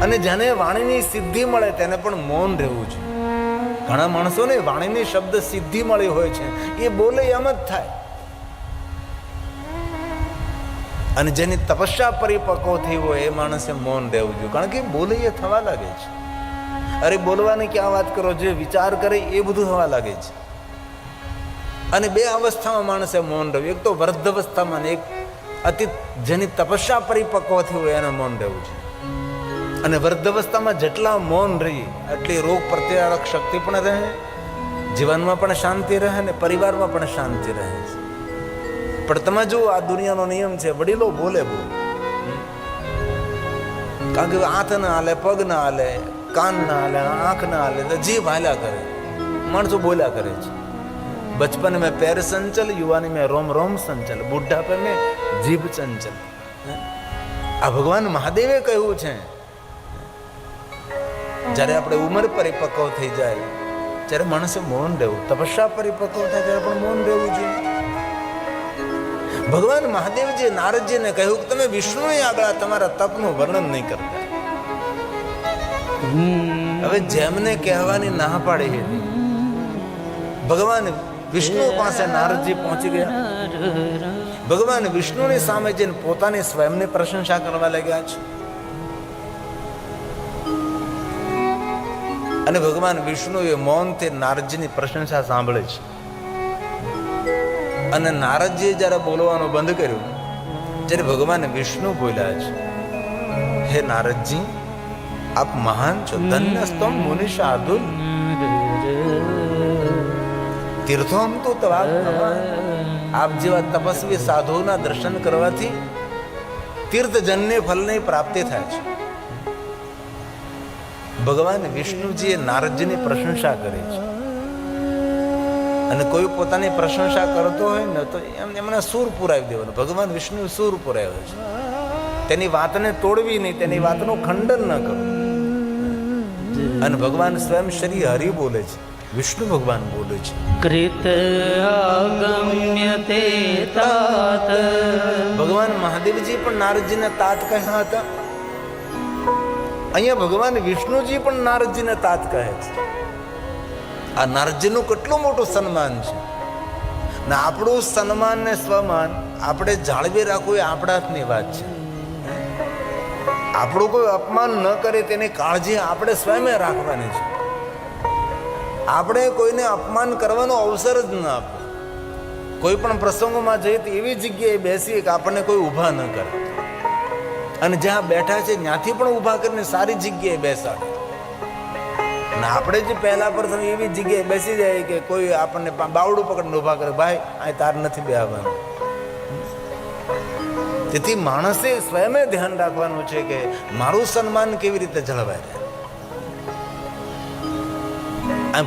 અને જેને વાણીની સિદ્ધિ મળે તેને પણ મૌન રહેવું છે. ઘણા માણસોને વાણીની શબ્દ સિદ્ધિ મળી હોય છે, એ બોલે એમ જ થાય. અને જેની તપસ્યા પરિપક્વ થઈ હોય એ માણસે મૌન રહેવું જોઈએ, કારણ કે બોલે એ થવા લાગે છે. અરે બોલવાની ક્યાં વાત કરો, જે વિચાર કરે એ બધું થવા લાગે છે. અને બે અવસ્થામાં માણસે મૌન રહેવું, એક તો વૃદ્ધ અવસ્થામાં, એક અતિ જેની તપસ્યા પરિપક્વ થઈ હોય એને મૌન રહેવું છે. અને વૃદ્ધ અવસ્થામાં જેટલા મૌન રહી એટલી રોગ પ્રતિકારક શક્તિ પણ રહે, જીવનમાં પણ શાંતિ રહે ને પરિવારમાં પણ શાંતિ રહે છે. પણ તમે જુઓ, આ દુનિયાનો નિયમ છે, વડીલો બોલે બોલે, કારણ કે હાથ ના હાલે, પગ ના હાલે, કાન ના હાલે, આંખ ના હાલે, તો જીભ હાલ્યા કરે, માણસો બોલ્યા કરે છે. बचपन में पैर संचल, युवानी में रोम रोम संचल, बुढ़ापे में जीभ चंचल. આ ભગવાન મહાદેવે કહ્યું છે. જ્યારે આપણે ઉંમર પરિપક્વ થઈ જાય ત્યારે માણસે મૌન રહેવું, તપસ્યા પરિપક્વ થાય ત્યારે પણ મૌન રહેવું જોઈએ. ભગવાન મહાદેવજી નારદજીને કહ્યું કે તમે વિષ્ણુની આગળ તમારા તપનું વર્ણન નહીં કરતા. હવે જેમને કહેવાની ના પાડી હતી, ભગવાન વિષ્ણુ પાસે નારદજી પહોંચી ગયા. ભગવાન વિષ્ણુની સામે જઈને પોતાની સ્વયંની પ્રશંસા કરવા લાગ્યા છે. અને ભગવાન વિષ્ણુએ મૌનથી નારદજીની પ્રશંસા સાંભળે છે. અને નારદજીએ જ્યારે બોલવાનું બંધ કર્યું ત્યારે ભગવાન વિષ્ણુ બોલ્યા છે, હે નારદજી, આપ મહાન છો, ધન્ય સ્તમ મુનિ શાર્દુલ, તીર્થોમ તો તવા. આપ જેવા તપસ્વી સાધુના દર્શન કરવાથી તીર્થજન્ય ફલની પ્રાપ્તિ થાય છે. ભગવાન વિષ્ણુજીએ નારદજીની પ્રશંસા કરી છે. અને કોઈ પોતાની પ્રશંસા કરતો હોય ને તો એમને સૂર પુરાવી દેવાનું. ભગવાન વિષ્ણુ સૂર પુરાવ્યો છે. તેની વાતને તોડવી નહીં, તેની વાતનું ખંડન ન કરવું. અને ભગવાન સ્વયં શ્રી હરિ બોલે છે, વિષ્ણુ ભગવાન બોલે છે, કૃત આગમ્યતે તાત. ભગવાન મહાદેવજી પણ નારદજીને તાત કહ્યા હતા. અહીંયા ભગવાન વિષ્ણુજી પણ નારદજીને તાત કહે છે. આ નારદજીનું કેટલું મોટું સન્માન છે. ને આપણું સન્માન ને સ્વમાન આપણે જાળવી રાખવું એ આપણા હાથની વાત છે. આપણું કોઈ અપમાન ન કરે તેની કાળજી આપણે સ્વયં રાખવાની છે. આપણે કોઈને અપમાન કરવાનો અવસર જ ન આપે. કોઈ પણ પ્રસંગોમાં જઈએ તો એવી જગ્યાએ બેસીએ કે આપણને કોઈ ઊભા ન કરે, અને જ્યાં બેઠા છે ત્યાંથી પણ ઊભા કરીને સારી જગ્યાએ બેસાડે. અને આપણે જે પહેલા પ્રથમ એવી જગ્યાએ બેસી જાય કે કોઈ આપણને બાવડું પકડીને ઊભા કરે, ભાઈ અહીં તાર નથી બેસવાનું. તેથી માણસે સ્વયં ધ્યાન રાખવાનું છે કે મારું સન્માન કેવી રીતે જળવાય રહે.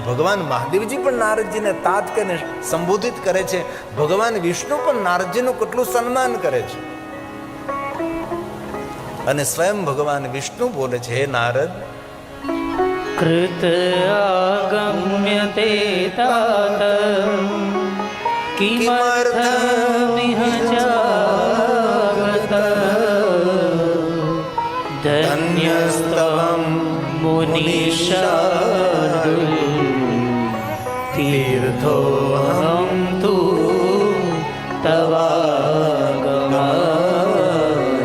ભગવાન મહાદેવજી પણ નારદજીને તાત કરીને સંબોધિત કરે છે. ભગવાન વિષ્ણુ પણ નારદજીનું કેટલું સન્માન કરે છે. અને સ્વયં ભગવાન વિષ્ણુ બોલે છે, હે નારદ, કૃત આગમ્યતે તાત કિમર્થમિહ જાગત ધન્યસ્તવં મુનિશાર્દુલ તીર્થોહમ તુ તવાગમાત.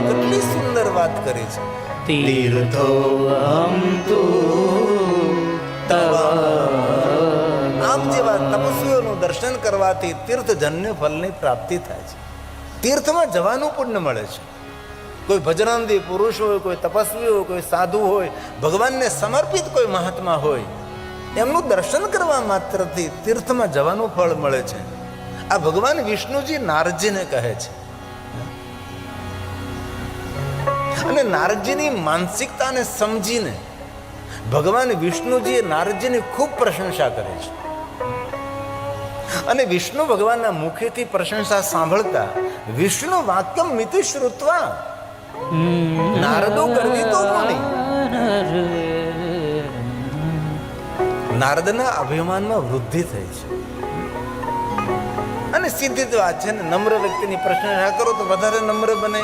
કેટલી સુંદર વાત કરી છે. તીર્થોહમ તુ તવાગમાત. આપ જેવા તપસ્વીઓનું દર્શન કરવાથી તીર્થજન્ય ફલની પ્રાપ્તિ થાય છે. તીર્થમાં જવાનું પુણ્ય મળે છે. કોઈ ભજનાંદી પુરુષ હોય, કોઈ તપસ્વી હોય, કોઈ સાધુ હોય, ભગવાનને સમર્પિત કોઈ મહાત્મા હોય, એમનું દર્શન કરવા માત્રથી તીર્થમાં જવાનું ફળ મળે છે. આ ભગવાન વિષ્ણુજી નારદજીને કહે છે. અને નારદજીની માનસિકતાને સમજીને ભગવાન વિષ્ણુજીએ નારદજીની ખૂબ પ્રશંસા કરે છે. અને વિષ્ણુ ભગવાનના મુખેથી પ્રશંસા સાંભળતા વિષ્ણુ વાક્યમ મિતિ શ્રુત્વા નારદો કરવી તો કોની. નારદના અભિમાનમાં વૃદ્ધિ થઈ છે. અને સીધી જ વાત છે ને, નમ્ર વ્યક્તિની પ્રશંસા કરો તો વધારે નમ્ર બને.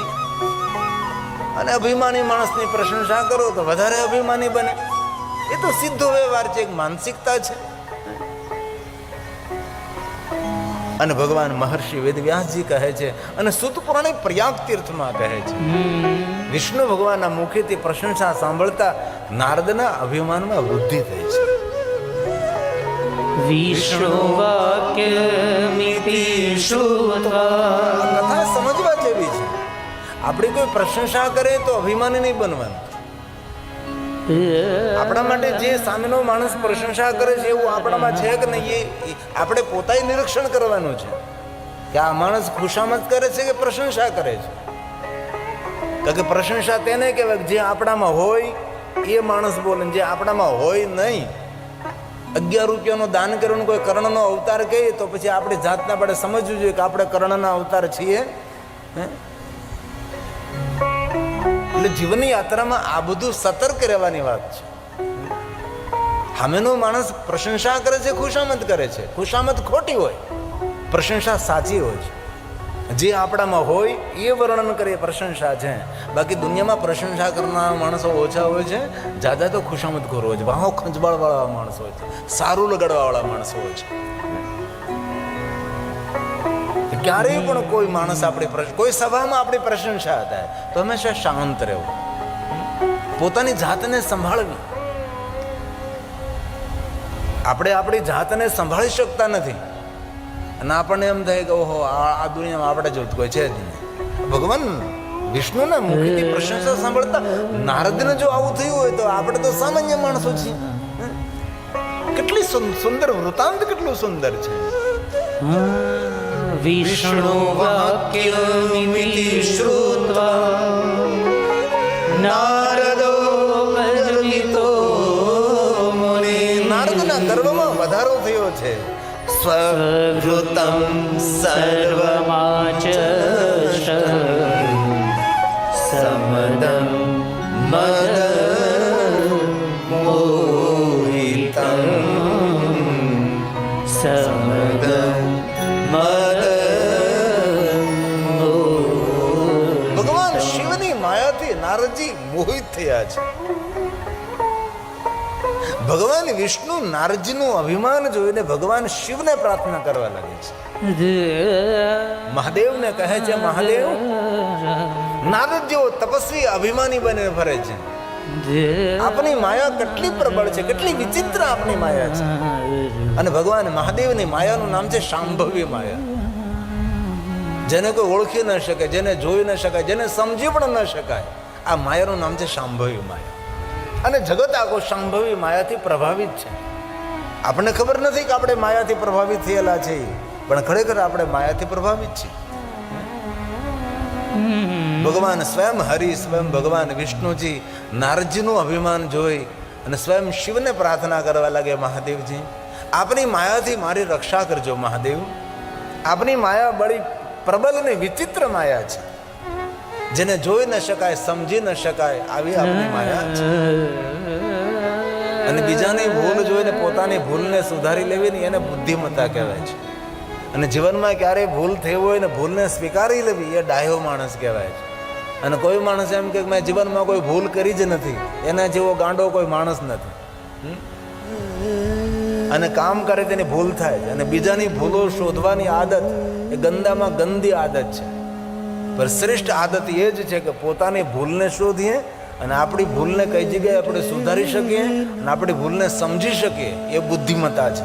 અને અભિમાની માણસની પ્રશંસા કરો તો વધારે અભિમાની બને. એ તો સીધો વ્યવહાર છે, એક માનસિકતા છે. અને ભગવાન મહર્ષિ વેદવ્યાસજી કહે છે અને સૂત પુરાણે પ્રયાગ તીર્થમાં કહે છે, વિષ્ણુ ભગવાનના મુખેથી પ્રશંસા સાંભળતા નારદના અભિમાનમાં વૃદ્ધિ થઈ છે. વિષ્ણુ વાક્યમિતિ શ્રુત્વા. આ કથા સમજવા જેવી છે. આપણી કોઈ પ્રશંસા કરે તો અભિમાની નહીં બનવાનું. આપણા માટે જે સામેનો માણસ પ્રશંસા કરે છે એવું આપણામાં છે કે નહીં, એ આપણે પોતાએ નિરીક્ષણ કરવાનું છે કે આ માણસ ખુશામત કરે છે કે પ્રશંસા કરે છે. કારણ કે પ્રશંસા તેને કહેવાય જે આપણામાં હોય એ માણસ બોલે, જે આપણામાં હોય નહીં. 11 રૂપિયાનું દાન કરવાનું કોઈ કર્ણનો અવતાર કહીએ તો પછી આપણી જાતને આપણે સમજવું જોઈએ કે આપણે કર્ણના અવતાર છીએ. એટલે જીવનની યાત્રામાં આ બધું સતર્ક રહેવાની વાત છે. સામેનો માણસ પ્રશંસા કરે છે, ખુશામત કરે છે, ખુશામત ખોટી હોય, પ્રશંસા સાચી હોય છે. જે આપણામાં હોય એ વર્ણન કરે પ્રશંસા છે. બાકી દુનિયામાં પ્રશંસા કરનારા માણસો ઓછા હોય છે, જ્યાદા તો ખુશામત ખોર હોય છે, વાહો ખંજવાળવાળા માણસો હોય છે, સારું લગાડવાવાળા માણસો હોય છે. ક્યારેય પણ કોઈ માણસ આપણી કોઈ સભામાં આપણી પ્રશંસા થાય તો હંમેશા શાંત રહેવું, પોતાની જાતને સંભાળવી. આપણે આપણી જાતને સંભાળી શકતા નથી અને આપણને એમ થાય કે ઓહો આ દુનિયામાં આપણે જેવું કોઈ છે જ નહીં. ભગવાન વિષ્ણુના મુખથી પ્રશંસા સાંભળતા નારદને જો આવું થયું હોય તો આપણે તો સામાન્ય માણસો છીએ. કેટલી સુંદર વૃતાંત, કેટલું સુંદર છે. વિષ્ણુ વાક્યમિતિ શ્રુત્વા નારદો ગર્વિતો મુનિ. નારદના ગર્વમાં વધારો થયો છે. સ્વવૃતમ સર્વમાચશ સમદમ મદ મોહિતમ સમદમ મદ. ભગવાન શિવની માયાથી નારદજી મોહિત થયા છે. ભગવાન વિષ્ણુ નારદજીનું અભિમાન જોઈને ભગવાન શિવને પ્રાર્થના કરવા લાગે છે. મહાદેવને કહે છે, મહાદેવ નારદ જેવો તપસ્વી અભિમાની બને ફરે છે. આપની માયા કેટલી પ્રબળ છે, કેટલી વિચિત્ર આપની માયા છે. અને ભગવાન મહાદેવની માયાનું નામ છે શાંભવી માયા. જેને કોઈ ઓળખી ન શકે, જેને જોઈ ન શકાય, જેને સમજી પણ ન શકાય, આ માયાનું નામ છે શાંભવી માયા. અને જગત આખો શાંભવી માયાથી પ્રભાવિત છે. આપણને ખબર નથી કે આપણે માયાથી પ્રભાવિત થયેલા છે, પણ ખરેખર આપણે માયાથી પ્રભાવિત છીએ. ભગવાન સ્વયં હરિ, સ્વયં ભગવાન વિષ્ણુજી નારદજીનું અભિમાન જોઈ અને સ્વયં શિવને પ્રાર્થના કરવા લાગે, મહાદેવજી આપની માયાથી મારી રક્ષા કરજો. મહાદેવ આપની માયા બડી પ્રબલ અને વિચિત્ર માયા છે, જેને જોઈ ન શકાય, સમજી ન શકાય, આવી આપની માયા છે. અને બીજાની ભૂલ જોઈને પોતાની ભૂલને સુધારી લેવી ને એને બુદ્ધિમત્તા કહેવાય છે. અને જીવનમાં ક્યારેય ભૂલ થઈ હોય ને ભૂલને સ્વીકારી લેવી એ ડાહ્યો માણસ કહેવાય છે. અને કોઈ માણસ એમ કે મેં જીવનમાં કોઈ ભૂલ કરી જ નથી, એના જેવો ગાંડો કોઈ માણસ નથી. અને કામ કરે તેની ભૂલ થાય છે. અને બીજાની ભૂલો શોધવાની આદત એ ગંદામાં ગંદી આદત છે. પણ શ્રેષ્ઠ આદત એ જ છે કે પોતાની ભૂલને શોધીએ અને આપણી ભૂલને કઈ જગ્યાએ આપણે સુધારી શકીએ અને આપણી ભૂલને સમજી શકીએ, એ બુદ્ધિમત્તા છે.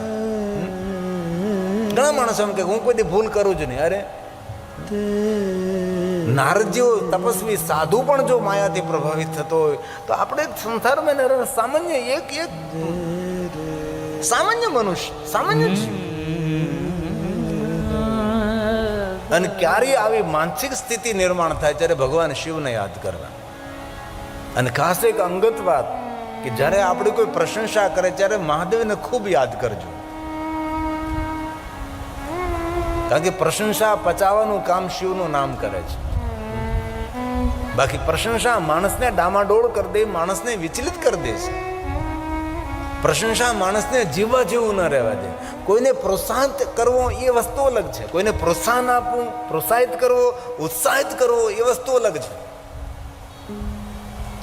ઘણા માણસો એમ કે હું કોઈ ભૂલ કરું જ નહીં. અરે નારદ જેવો તપસ્વી સાધુ પણ જો માયાથી પ્રભાવિત થતો હોય તો આપણે સંસારમાં સામાન્ય એક સામાન્ય મનુષ્ય, સામાન્ય જીવ. અને ક્યારે આવી માનસિક સ્થિતિ નિર્માણ થાય ત્યારે ભગવાન શિવને યાદ કરવા. અને ખાસ એક અંગત વાત કે જ્યારે આપણે કોઈ પ્રશંસા કરે ત્યારે મહાદેવને ખૂબ યાદ કરજો. કારણ કે પ્રશંસા પચાવવાનું કામ શિવનું નામ કરે છે. બાકી પ્રશંસા માણસને ડામાડોળ કરી દે, માણસને વિચલિત કરી દે છે. પ્રશંસા માણસને જીવવા જેવું ન રહેવા દે. કોઈને પ્રોત્સાહિત કરવો એ વસ્તુ અલગ છે, કોઈને પ્રોત્સાહન આપવું, પ્રોત્સાહિત કરવો, ઉત્સાહિત કરવો એ વસ્તુ અલગ છે.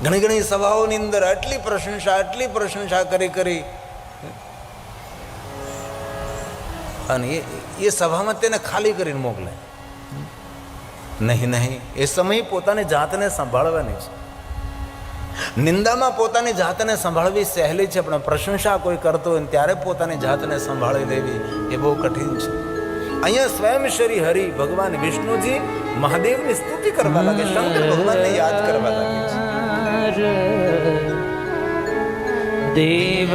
ઘણી ઘણી સભાઓની અંદર આટલી પ્રશંસા કરી અને એ સભામાં તેને ખાલી કરીને મોકલે. નહીં, એ સમય પોતાની જાતને સંભાળવાની છે. નિંદામાં પોતાની જાતને સંભાળવી સહેલી છે, પણ પ્રશંસા કોઈ કરતો હોય ત્યારે પોતાની જાતને સંભાળી લેવી એ બહુ કઠિન છે. અહીંયા સ્વયં શ્રી હરિ ભગવાન વિષ્ણુજી મહાદેવની સ્તુતિ કરવા લાગે, શંકર ભગવાનને યાદ કરવા લાગે છે. દેવ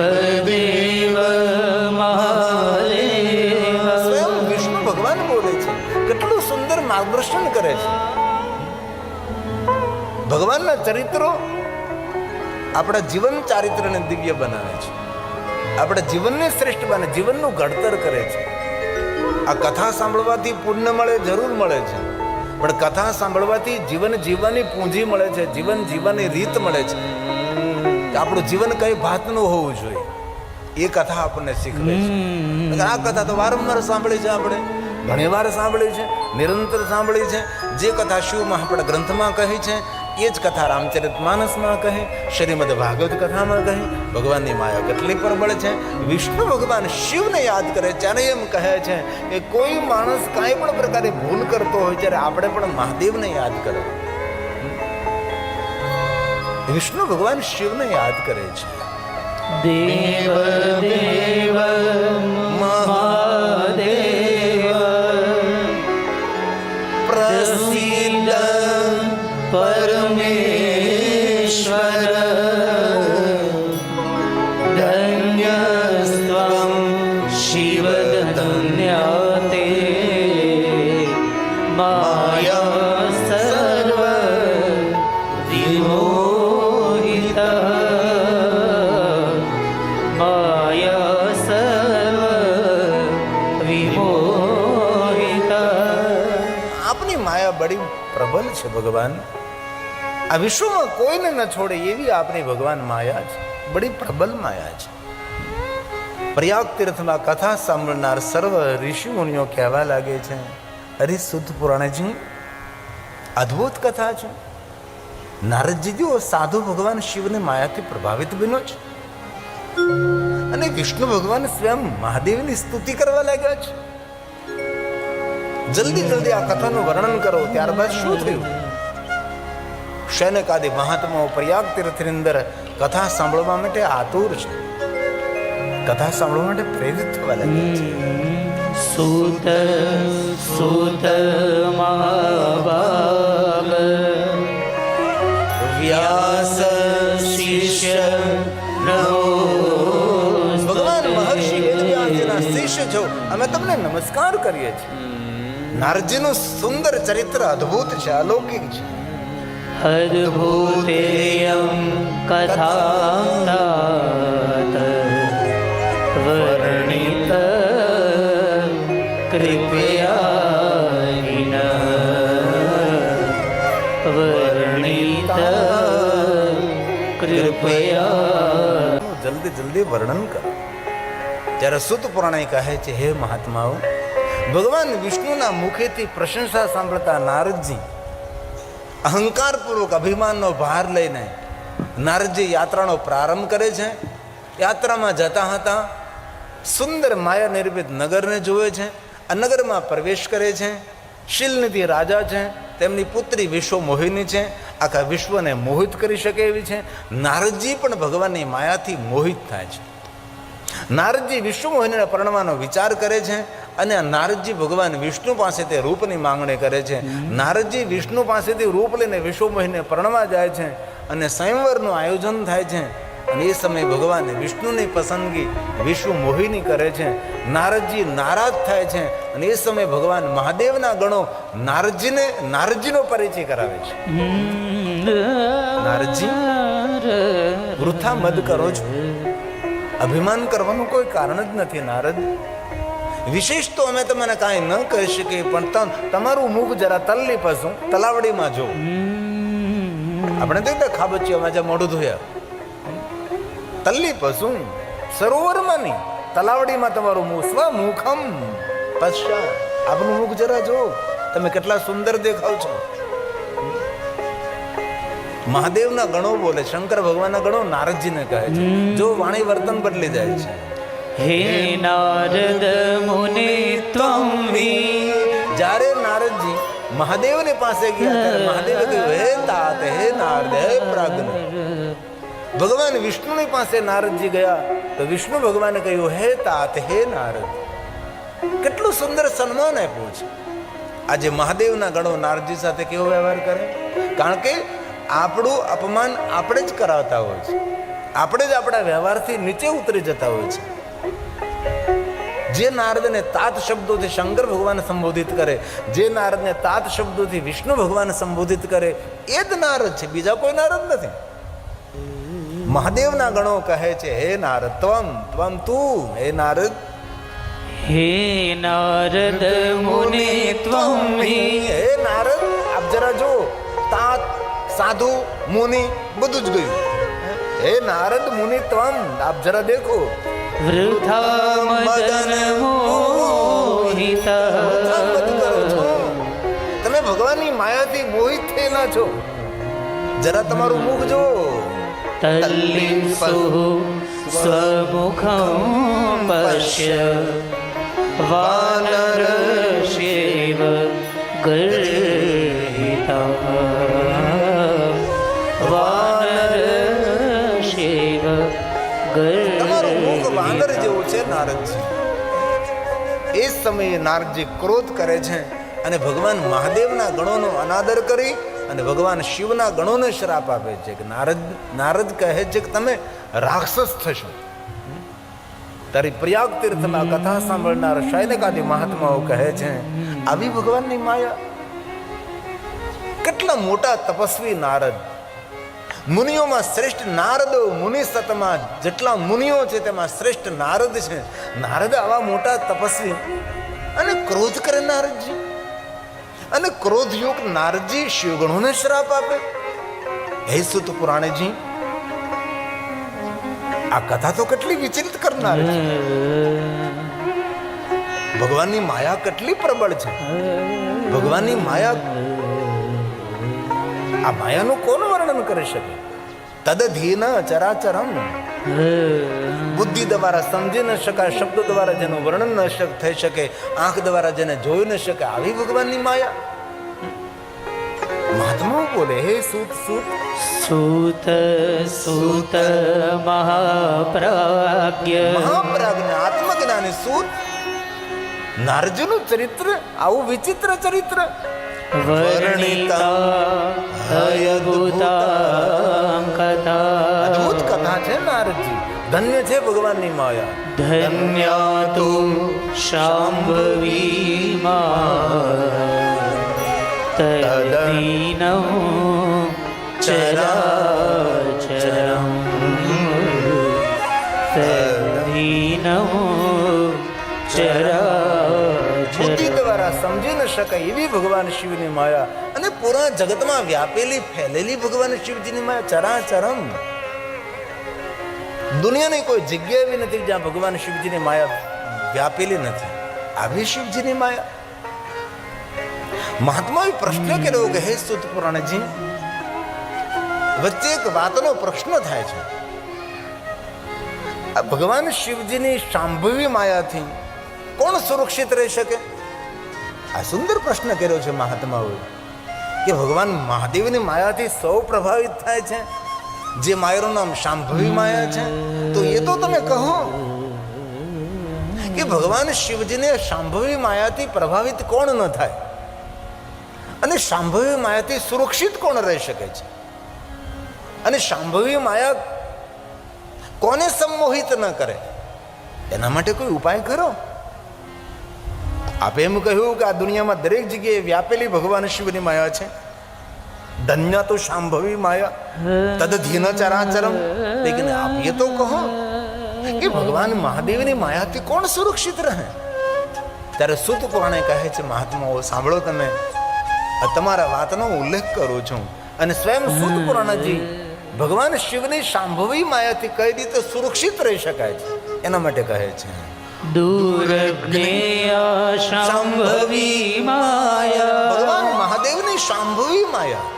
દેવ મહાદેવ, સ્વયં વિષ્ણુ ભગવાન બોલે છે, કેટલું સુંદર માર્ગદર્શન કરે છે. ભગવાનના ચરિત્રો આપણા જીવન ચારિત્રને દિવ્ય બનાવે છે, આપણા જીવનને શ્રેષ્ઠ બને, જીવનનું ઘડતર કરે છે. આ કથા સાંભળવાથી પુણ્ય મળે, જરૂર મળે છે, પણ કથા સાંભળવાથી જીવન જીવવાની પૂંજી મળે છે, જીવન જીવવાની રીત મળે છે. આપણું જીવન કઈ ભાતનું હોવું જોઈએ એ કથા આપણને શીખવે છે. આ કથા તો વારંવાર સાંભળી છે, આપણે ઘણી વાર સાંભળી છે, નિરંતર સાંભળી છે. જે કથા શિવમાં આપણા ગ્રંથમાં કહી છે એ જ કથા રામચરિતમાનસમાં કહે, શ્રીમદ ભાગવત કથામાં કહે. ભગવાનની માયા કેટલી પ્રબળ છે. વિષ્ણુ ભગવાન શિવને યાદ કરે ત્યારે એમ કહે છે કે કોઈ માણસ કાંઈ પણ પ્રકારે ભૂલ કરતો હોય ત્યારે આપણે પણ મહાદેવને યાદ કરો. વિષ્ણુ ભગવાન શિવને યાદ કરે છે. દેવ દેવ મહાદેવ, પ્રસિદ્ધ પરમેશ્વર, ધન્યસ્ત્વં શિવ ધન્યતે, માયા સર્વ વિમોહિત, માયા સર્વ વિમોહિત. આપની માયા બડી પ્રબલ છે ભગવાન. આ વિશ્વમાં કોઈને ન છોડે એવી આપની ભગવાન માયા છે, બડી પ્રબલ માયા છે. પ્રયાગ તીર્થમાં કથા સાંભળનાર સર્વ ઋષિ મુનિઓ કહેવા લાગે છે, અરે શુદ્ધ પુરાણજી અદ્ભુત કથા છે. નારદજી સાધુ ભગવાન શિવને માયાથી પ્રભાવિત બન્યો છે અને વિષ્ણુ ભગવાન સ્વયં મહાદેવની સ્તુતિ કરવા લાગ્યા છે. જલ્દી આ કથાનું વર્ણન કરો. ત્યારબાદ શું થયું? શૈનકાદિ મહાત્માઓ પ્રયાગ તીર્થની અંદર કથા સાંભળવા માટે આતુર છે, કથા સાંભળવા માટે પ્રેરિત થવા લાગ્યા છે. સૂત સૂત મહાભાગ, વ્યાસ શિષ્ય ભગવાન મહર્ષિ વેદવ્યાસજીના શિષ્ય છો, અમે તમને નમસ્કાર કરીએ છીએ. નારદજીનું સુંદર ચરિત્ર અદ્ભુત છે, અલૌકિક છે. અદ્ભુતેયં કથાત વર્ણિત કૃપયાહિન, વર્ણિત કૃપયા. જલ્દી વર્ણન કરો. જ્યારે સુત પુરાણે કહે છે, હે મહાત્માઓ, ભગવાન વિષ્ણુના મુખેથી પ્રશંસા સાંભળતા નારદજી અહંકારપૂર્વક અભિમાનનો ભાર લઈને નારદજી યાત્રાનો પ્રારંભ કરે છે. યાત્રામાં જતા હતા સુંદર માયા નિર્મિત નગરને જુએ છે. આ નગરમાં પ્રવેશ કરે છે. શિલનિધિ રાજા છે, તેમની પુત્રી વિશ્વ મોહિની છે, આખા વિશ્વને મોહિત કરી શકે એવી છે. નારદજી પણ ભગવાનની માયાથી મોહિત થાય છે. નારદજી વિષ્ણુ મોહિનીને પરણવાનો વિચાર કરે છે અને નારદજી ભગવાન વિષ્ણુ પાસે તે રૂપની માંગણી કરે છે. નારદજી વિષ્ણુ પાસેથી રૂપ લઈને વિશ્વ મોહિનીને પરણવા જાય છે અને સ્વયંવરનું આયોજન થાય છે. અને એ સમયે ભગવાન વિષ્ણુની પસંદગી વિશ્વ મોહિની કરે છે. નારદજી નારાજ થાય છે અને એ સમયે ભગવાન મહાદેવના ગણો નારદજીનો પરિચય કરાવે છે. નારદજી, વૃથા મદ કરો છો, અભિમાન કરવાનું કોઈ કારણ જ નથી. નારદ, વિશેષ તો અમે તમને કાંઈ ન કહી શકીએ, પણ તમારું મુખ જરા તલ્લી પાછું તલાવડીમાં જો. આપણે તો ખાબચિયામાં જ્યાં મોઢું ધોયા, તલ્લી પાછું સરોવરમાં નહીં, તલાવડીમાં તમારું મુખ. સ્વમુખમ પશ્ચાત, આપનું મુખ જરા જો, તમે કેટલા સુંદર દેખાવ છો. મહાદેવના ગણો બોલે, શંકર ભગવાનના ગણો નારદજીને કહે છે. જો વાણી વર્તન બદલી જાય છે. હે નારદ મુનિ ત્વં હિ. જ્યારે નારદજી મહાદેવની પાસે ગયા ત્યારે મહાદેવે કહ્યું, હે તાત, હે નારદ, હે પ્રાજ્ઞ. ભગવાન વિષ્ણુની પાસે નારદજી ગયા તો વિષ્ણુ ભગવાને કહ્યું, હે તાત, હે નારદ. કેટલું સુંદર સન્માન આપ્યું છે. આજે મહાદેવના ગણો નારદજી સાથે કેવો વ્યવહાર કરે? કારણ કે આપણું અપમાન આપણે જ કરાવતા હોય છે. આપણે જ આપણા વ્યવહારથી નીચે ઉતરી જતા હોય છે. જે નારદને તાત શબ્દોથી શંકર ભગવાન સંબોધિત કરે, જે નારદને તાત શબ્દોથી વિષ્ણુ ભગવાન સંબોધિત કરે, એ જ નારદ છે, બીજા કોઈ નારદ નથી. મહાદેવના ગણો કહે છે, હે નારદ, ત્વમ, ત્વમ તું, હે નારદ. હે નારદ મુનિ ત્વં હિ. હે નારદ, આપ જરા જો, તાત, સાધુ, મુનિ બધું જ ગયું. હે નારદ મુનિ ત્વમ, આપ જરા દેખો. વૃથા મદન મોહિત. તમે ભગવાનની માયાથી મોહિત થયેલા છો. જરા તમારું મુખ જો. તલ્લિંસુ સ્વમુખં પશ્ય વાનરસ્યૈવ ગર્હિતા. વાનરસ્યૈવ તમારું મુખ ગર્હિતા. વાનર જેવું છે નારદજી. એ સમયે નારદજી ક્રોધ કરે છે અને ભગવાન મહાદેવના ગણોનો અનાદર કરી અને ભગવાન શિવના ગણોને શ્રાપ આપે છે કે નારદ કહે છે કે તમે રાક્ષસ થશો. તારી પ્રયાગ તીર્થમાં કથા સાંભળનાર શૈનકાદી મહાત્માઓ કહે છે, આવી ભગવાનની માયા. કેટલા મોટા તપસ્વી નારદ. મુનિઓમાં શ્રેષ્ઠ નારદો, મુનિ સતમાં જેટલા મુનિઓ છે તેમાં શ્રેષ્ઠ નારદ છે. નારદ આવા મોટા તપસ્વી અને ક્રોધ કરે નારદજી. અને ક્રોધયુક્ત નારદજી શિવગણોને શ્રાપ આપે. હે સુત પુરાણજી, આ કથા તો કેટલી વિચલિત કરનાર છે. ભગવાનની માયા કેટલી પ્રબળ છે. ભગવાનની માયા, આ માયાનું કોણ વર્ણન કરી શકે? તદધીન ચરાચરમ. બુદ્ધિ દ્વારા સમજી ન શકાય, શબ્દો દ્વારા જેનું વર્ણન ન થઈ શકે, આંખ દ્વારા જેને જોઈ ન શકે, આવી ભગવાનની માયા. મહાત્માઓ બોલે, હે સૂત, સૂત, સૂત સૂત મહાપ્રાજ્ઞ. મહાપ્રાજ્ઞ આત્મજ્ઞાની સૂત. નારદજીનું ચરિત્ર આવું વિચિત્ર ચરિત્ર. વર્ણિતા અયભૂતા કથા. અદ્ભુત કથા છે નારદજી. ધન્ય છે ભગવાનની માયા. ધન્યા તુ શાંભવી તદીનં ચરાચરં. તદીનં બુદ્ધિ ચરાચરં. દ્વારા સમજી ન શકાય એવી ભગવાન શિવની માયા અને પૂરા જગતમાં વ્યાપેલી ફેલેલી ભગવાન શિવજીની માયા. ચરાચરમ. દુનિયાની કોઈ જગ્યા એવી નથી જ્યાં ભગવાન શિવજીની માયા વ્યાપેલી નથી. આવી શિવજીની માયા. મહાત્માએ પ્રશ્ન કર્યો કે હે સુત પુરાણજી, વચ્ચે એક વાતનો પ્રશ્ન થાય છે. આ ભગવાન શિવજીની શાંભવી માયાથી કોણ સુરક્ષિત રહી શકે? આ સુંદર પ્રશ્ન કર્યો છે મહાત્માઓએ કે ભગવાન મહાદેવની માયાથી સૌ પ્રભાવિત થાય છે. જે માયાનું નામ શાંભવી માયા છે, તો એ તો તમે કહો કે ભગવાન શિવજીને શાંભવી માયાથી પ્રભાવિત કોણ ન થાય અને શાંભવી માયાથી સુરક્ષિત કોણ રહી શકે છે? અને શાંભવી માયા કોને સંમોહિત ન કરે? એના માટે કોઈ ઉપાય કરો. આપે એમ કહ્યું કે આ દુનિયામાં દરેક જગ્યાએ વ્યાપેલી ભગવાન શિવની માયા છે. ધન્ય તો શાંભવી માયા તદધીન ચરાચરમ. લેકિન આપ એ તો કહો કે ભગવાન મહાદેવની માયાથી કોણ સુરક્ષિત રહે? ત્યારે સુત પુરાણે કહે છે, મહાત્માઓ સાંભળો, તમે તમારા વાતનો ઉલ્લેખ કરું છું અને સ્વયં સુત પુરાણજી ભગવાન શિવની શાંભવી માયાથી કઈ રીતે સુરક્ષિત રહી શકાય છે એના માટે કહે છે. દુર્જ્ઞેયા શાંભવી માયા. ભગવાન મહાદેવની શાંભવી માયા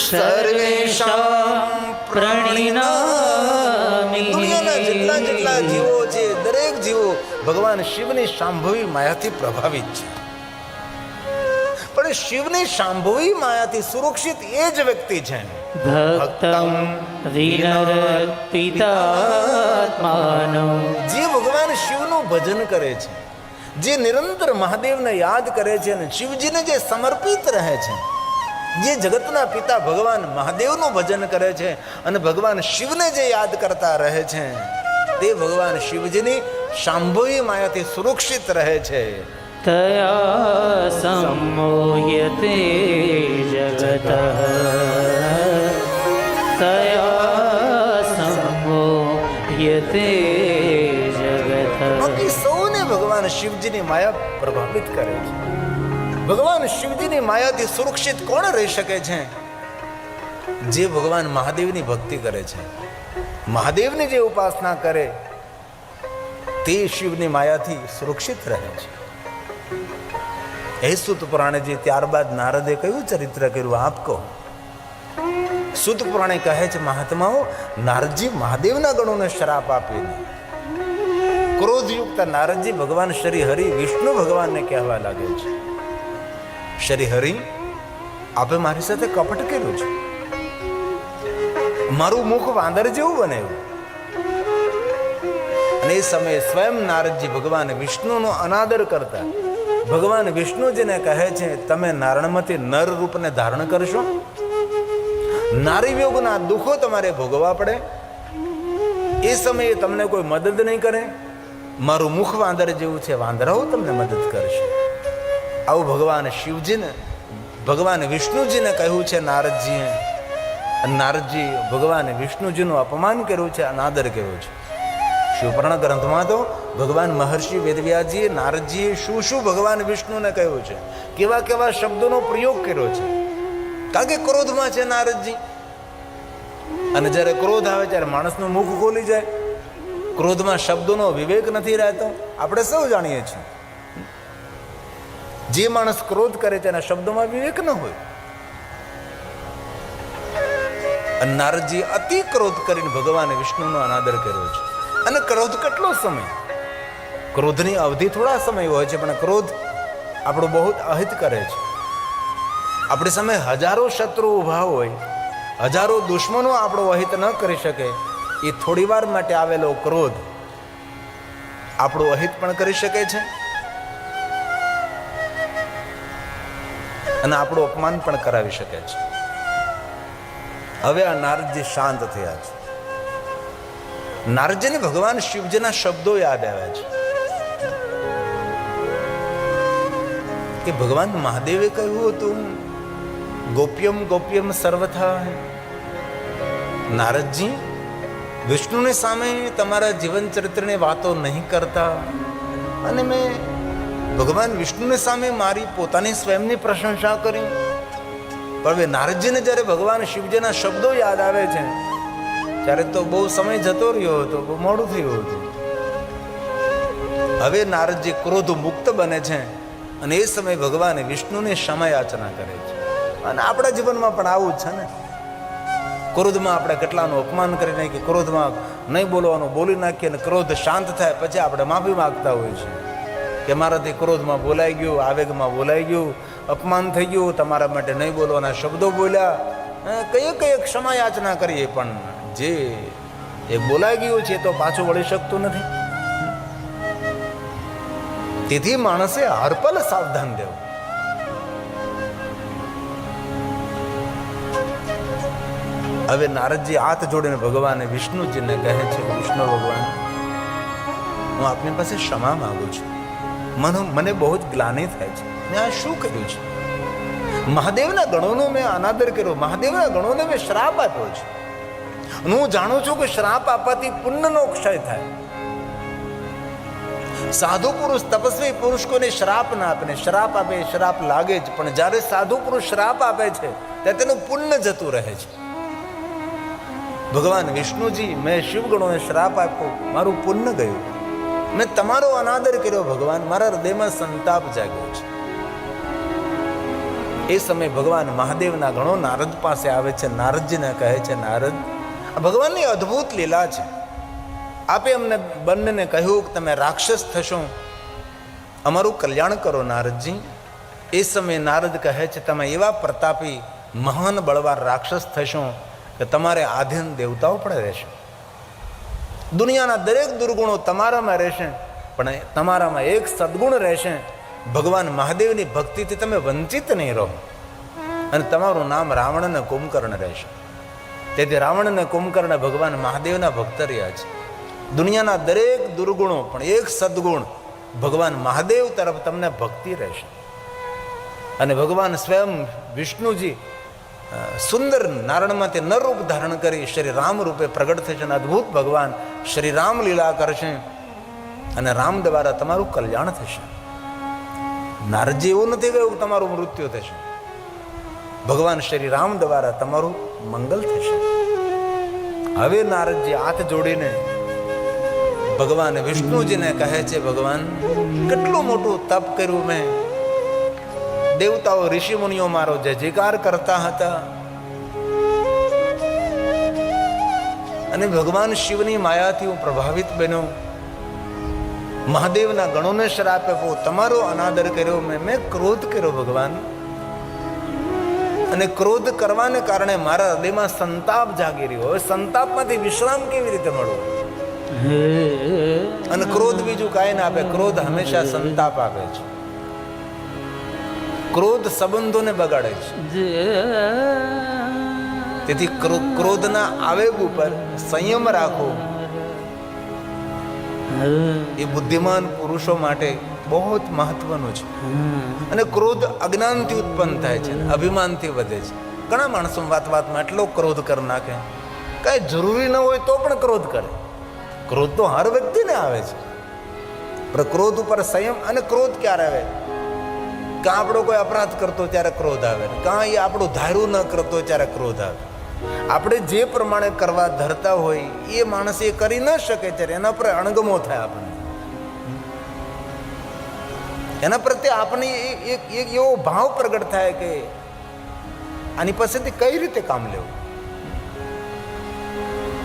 સર્વેષાં પ્રણિનામિ. દુનિયાના જેટલા જેટલા જીવો છે દરેક જીવો ભગવાન શિવની શાંભવી માયાથી પ્રભાવિત છે. પણ શિવની શાંભવી માયાથી સુરક્ષિત એ જ વ્યક્તિ છે ભક્તં વિનર્પિતાત્માનો. જે ભગવાન શિવનું ભજન કરે છે, જે નિરંતર મહાદેવને યાદ કરે છે અને શિવજીને જે સમર્પિત રહે છે, જે જગતના પિતા ભગવાન મહાદેવનું ભજન કરે છે અને ભગવાન શિવને જે યાદ કરતા રહે છે, તે ભગવાન શિવજીની શાંભવી માયાથી સુરક્ષિત રહે છે. તયા સંમોહ્યતે જગતઃ. તયા સંમોહ્યતે જગતઃ. બાકી સૌને ભગવાન શિવજીની માયા પ્રભાવિત કરે છે. ભગવાન શિવજીની માયાથી સુરક્ષિત કોણ રહી શકે છે? જે ભગવાન મહાદેવની ભક્તિ કરે છે, મહાદેવની જે ઉપાસના કરે, તે શિવની માયાથી સુરક્ષિત રહે છે. હે સુત પુરાણે જે ત્યારબાદ નારદે કયું ચરિત્ર કર્યું આપ કહો. સુત પુરાણે કહે છે મહાત્માઓ, નારદજી મહાદેવના ગણોને શ્રાપ આપીને ક્રોધયુક્ત નારદજી ભગવાન શ્રી હરિ વિષ્ણુ ભગવાનને કહેવા લાગે છે, શ્રી હરિ આપે મારી સાથે કપટ કર્યું છે, મારું મુખ વાંદર જેવું બનાવ્યું. અને એ સમયે સ્વયં નારદજી ભગવાન વિષ્ણુનો અનાદર કરતા ભગવાન વિષ્ણુજીને કહે છે, તમે નારણમાંથી નર રૂપને ધારણ કરશો, નારી વિયોગના દુઃખો તમારે ભોગવવા પડે, એ સમયે તમને કોઈ મદદ નહીં કરે, મારું મુખ વાંદર જેવું છે, વાંદરાઓ તમને મદદ કરશે. આવું ભગવાન શિવજીને ભગવાન વિષ્ણુજીને કહ્યું છે નારદજીએ. નારદજી ભગવાન વિષ્ણુજીનું અપમાન કર્યું છે, અનાદર કર્યો છે. શિવપુરાણ ગ્રંથમાં તો ભગવાન મહર્ષિ વેદવ્યાસજીએ નારદજીએ શું શું ભગવાન વિષ્ણુને કહ્યું છે, કેવા કેવા શબ્દોનો પ્રયોગ કર્યો છે. કારણ કે ક્રોધમાં છે નારદજી, અને જ્યારે ક્રોધ આવે ત્યારે માણસનું મુખ ખોલી જાય. ક્રોધમાં શબ્દોનો વિવેક નથી રહેતો, આપણે સૌ જાણીએ છીએ. જે માણસ ક્રોધ કરે છે એના શબ્દોમાં વિવેક ન હોય. અને નારદજી અતિ ક્રોધ કરીને ભગવાન વિષ્ણુનો અનાદર કર્યો છે. અને ક્રોધ કેટલો સમય? ક્રોધની અવધિ થોડા સમય હોય છે, પણ ક્રોધ આપણું બહુ અહિત કરે છે. આપણી સામે હજારો શત્રુ ઉભા હોય, હજારો દુશ્મનો આપણો અહિત ન કરી શકે, એ થોડી વાર માટે આવેલો ક્રોધ આપણું અહિત પણ કરી શકે છે અને આપણું અપમાન પણ કરાવી શકે છે. હવે આ નારદજી શાંત થયા છે. નારદજીને ભગવાન શિવજીના શબ્દો યાદ આવ્યા છે કે ભગવાન મહાદેવે કહ્યું હતું, ગોપ્યમ ગોપ્યમ સર્વથા. નારદજી, વિષ્ણુની સામે તમારા જીવન ચરિત્રની વાતો નહીં કરતા, અને મેં ભગવાન વિષ્ણુની સામે મારી પોતાની સ્વયંની પ્રશંસા કરી. પણ હવે નારદજીને જ્યારે ભગવાન શિવજીના શબ્દો યાદ આવે છે ત્યારે તો બહુ સમય જતો રહ્યો હતો, બહુ મોડું થયું હતું. હવે નારદજી ક્રોધ મુક્ત બને છે અને એ સમયે ભગવાન વિષ્ણુની ક્ષમા યાચના કરે છે. અને આપણા જીવનમાં પણ આવું જ છે ને. ક્રોધમાં આપણે કેટલાનું અપમાન કરી નાખીએ, ક્રોધમાં નહીં બોલવાનું બોલી નાખીએ, અને ક્રોધ શાંત થાય પછી આપણે માફી માગતા હોઈએ છીએ કે મારાથી ક્રોધમાં બોલાઈ ગયું, આવેગમાં બોલાઈ ગયું, અપમાન થઈ ગયું, તમારા માટે નહીં બોલવાના શબ્દો બોલ્યા, કઈ કઈ ક્ષમા યાચના કરીએ, પણ જે એ બોલાઈ ગયું છે તો પાછું વળી શકતું નથી. તેથી માણસે હરપલ સાવધાન રહેવું. હવે નારદજી હાથ જોડીને ભગવાન વિષ્ણુજીને કહે છે, વિષ્ણુ ભગવાન, હું આપની પાસે ક્ષમા માંગુ છું. મને બહુ જ ગ્લાનિ થાય છે. મેં આ શું કર્યું છે? મહાદેવના ગણોનો મેં અનાદર કર્યો, મહાદેવના ગણોને મેં શ્રાપ આપ્યો છે. હું જાણું છું કે શ્રાપ આપવાથી પુણ્યનો ક્ષય થાય. સાધુ પુરુષ, તપસ્વી પુરુષ કોને શ્રાપ ના આપે, શ્રાપ આપે શ્રાપ લાગે જ, પણ જ્યારે સાધુ પુરુષ શ્રાપ આપે છે ત્યારે તેનું પુણ્ય જતું રહે છે. ભગવાન વિષ્ણુજી, મેં શિવગણોને શ્રાપ આપ્યો, મારું પુણ્ય ગયું. મેં તમારો અનાદર કર્યો ભગવાન, મારા હૃદયમાં સંતાપ જાગ્યો છે. એ સમયે ભગવાન મહાદેવના ગણો નારદ પાસે આવે છે. નારદજીને કહે છે, નારદ, આ ભગવાનની અદ્ભુત લીલા છે. આપે અમને બંનેને કહ્યું કે તમે રાક્ષસ થશો, અમારું કલ્યાણ કરો નારદજી. એ સમયે નારદ કહે છે, તમે એવા પ્રતાપી મહાન બળવાન રાક્ષસ થશો કે તમારે આધીન દેવતાઓ પણ રહેશે. દુનિયાના દરેક દુર્ગુણો તમારામાં રહેશે, પણ તમારામાં એક સદગુણ રહેશે. ભગવાન મહાદેવની ભક્તિથી તમે વંચિત નહીં રહો, અને તમારું નામ રાવણ અને કુંભકર્ણ રહેશે. તેથી રાવણ અને કુંભકર્ણ ભગવાન મહાદેવના ભક્ત રહ્યા છે. દુનિયાના દરેક દુર્ગુણો પણ એક સદગુણ ભગવાન મહાદેવ તરફ તમને ભક્તિ રહેશે. અને ભગવાન સ્વયં વિષ્ણુજી સુંદર નારણમાંથી નર રૂપ ધારણ કરી શ્રી રામ રૂપે પ્રગટ થશે અને અદ્ભુત ભગવાન શ્રી રામ લીલા કરશે, અને રામ દ્વારા તમારું કલ્યાણ થશે. નારદજી એવું નથી કહ્યું કે તમારું મૃત્યુ થશે. ભગવાન શ્રી રામ દ્વારા તમારું મંગલ થશે. હવે નારદજી હાથ જોડીને ભગવાન વિષ્ણુજીને કહે છે, ભગવાન, કેટલું મોટું તપ કર્યું મેં. દેવતાઓ ઋષિ મુનિઓ મારો જય જયકાર કરતા હતા, અને ભગવાન શિવની માયાથી હું પ્રભાવિત બન્યો. મહાદેવના ગણોને શ્રાપ આપ્યો, તમારો અનાદર કર્યો મેં ક્રોધ કર્યો ભગવાન. અને ક્રોધ કરવાને કારણે મારા હૃદયમાં સંતાપ જાગી રહ્યો. હવે સંતાપમાંથી વિશ્રામ કેવી રીતે મળવો? અને ક્રોધ બીજું કાંઈ ના આપે. ક્રોધ હંમેશા સંતાપ આપે છે. ક્રોધ સંબંધોને બગાડે છે. તેથી ક્રોધના આવેગ ઉપર સંયમ રાખવો એ બુદ્ધિમાન પુરુષો માટે બહુ જ મહત્વનું છે. અને ક્રોધ અજ્ઞાનથી ઉત્પન્ન થાય છે, અભિમાનથી વધે છે. ઘણા માણસો વાતમાં એટલો ક્રોધ કરી નાખે, કાંઈ જરૂરી ન હોય તો પણ ક્રોધ કરે. ક્રોધ તો હર વ્યક્તિને આવે છે, પણ ક્રોધ ઉપર સંયમ. અને ક્રોધ ક્યારે આવે? કાં આપણો કોઈ અપરાધ કરતો ત્યારે ક્રોધ આવે, કાં એ આપણું ધાર્યું ન કરતો ત્યારે ક્રોધ આવે. આપણે જે પ્રમાણે કરવા ધરતા હોય એ માણસ એ કરી ન શકે ત્યારે એના પર અણગમો થાય. આપણને એના પ્રત્યે આપણે એક એવો ભાવ પ્રગટ થાય કે આની પાસેથી કઈ રીતે કામ લેવું.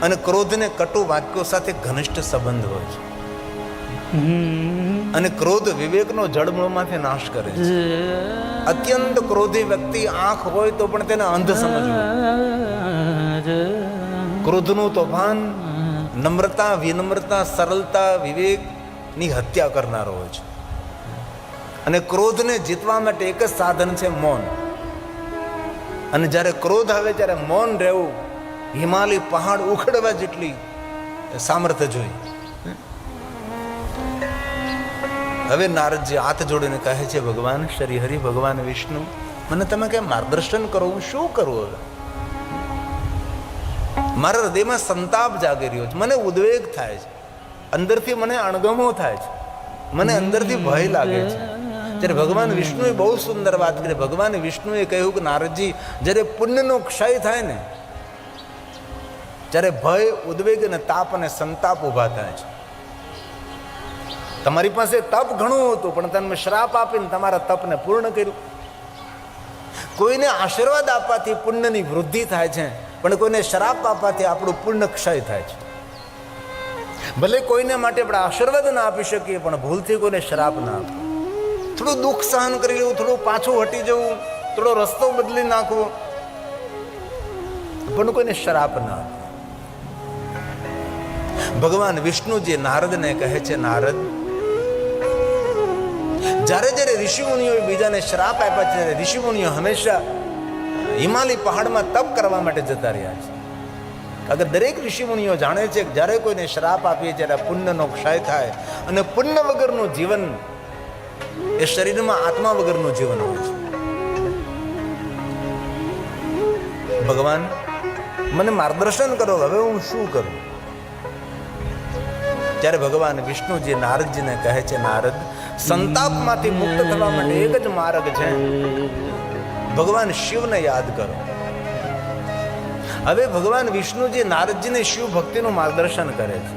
અને ક્રોધને કટુ વાક્યો સાથે ઘનિષ્ઠ સંબંધ હોય છે. અને ક્રોધ વિવેકનો જળમૂળમાંથી નાશ કરે છે. અત્યંત ક્રોધી વ્યક્તિ આંખ હોય તો પણ તેને અંધ સમજવું. ક્રોધનું તોફાન નમ્રતા, વિનમ્રતા, સરળતા, વિવેકની હત્યા કરનારો હોય છે. અને ક્રોધને જીતવા માટે એક જ સાધન છે, મૌન. અને જ્યારે ક્રોધ આવે ત્યારે મૌન રહેવું હિમાલય પહાડ ઉખડવા જેટલી સામર્થ્ય જોઈએ. હવે નારદજી હાથ જોડીને કહે છે, ભગવાન શ્રી હરિ, ભગવાન વિષ્ણુ, મને તમે કઈ માર્ગદર્શન કરો, હું શું કરું? હવે મારા હૃદયમાં સંતાપ જાગી રહ્યો છે, મને ઉદ્વેગ થાય છે, અંદરથી મને અણગમો થાય છે, મને અંદરથી ભય લાગે છે. જ્યારે ભગવાન વિષ્ણુએ બહુ સુંદર વાત કરી. ભગવાન વિષ્ણુએ કહ્યું કે નારદજી, જ્યારે પુણ્યનો ક્ષય થાય ને, ત્યારે ભય, ઉદ્વેગ અને તાપ અને સંતાપ ઉભા થાય છે. તમારી પાસે તપ ઘણું હતું, પણ તમે શ્રાપ આપીને તમારા તપને પૂર્ણ કર્યું. કોઈને આશીર્વાદ આપવાથી પુણ્યની વૃદ્ધિ થાય છે, પણ કોઈને શ્રાપ આપવાથી આપણું પુણ્ય ક્ષય થાય છે. ભલે કોઈને માટે આપણે આશીર્વાદ ના આપી શકીએ, પણ ભૂલથી કોઈને શ્રાપ ના આપો. થોડું દુઃખ સહન કરી લેવું, થોડું પાછું હટી જવું, થોડો રસ્તો બદલી નાખવો, પણ કોઈને શ્રાપ ના આપો. ભગવાન વિષ્ણુજી નારદને કહે છે, નારદ, જ્યારે જ્યારે ઋષિમુનિઓ બીજાને શ્રાપ આપ્યા છે, ત્યારે ઋષિમુનિઓ હંમેશા હિમાલય પહાડમાં તપ કરવા માટે જતા રહ્યા છે. અગર દરેક ઋષિમુનિઓ જાણે છે કે જ્યારે કોઈને શ્રાપ આપીએ ત્યારે પુણ્યનો ક્ષય થાય, અને પુણ્ય વગરનું જીવન એ શરીરમાં આત્મા વગરનું જીવન હોય છે. ભગવાન, મને માર્ગદર્શન કરો, હવે હું શું કરું? ત્યારે ભગવાન વિષ્ણુજી નારદજીને કહે છે, નારદ, સંતાપમાંથી મુક્ત થવા માટે એક જ માર્ગ છે, ભગવાન શિવને યાદ કરો. હવે ભગવાન વિષ્ણુજી નારદજીને શિવ ભક્તિનું માર્ગદર્શન કરે છે.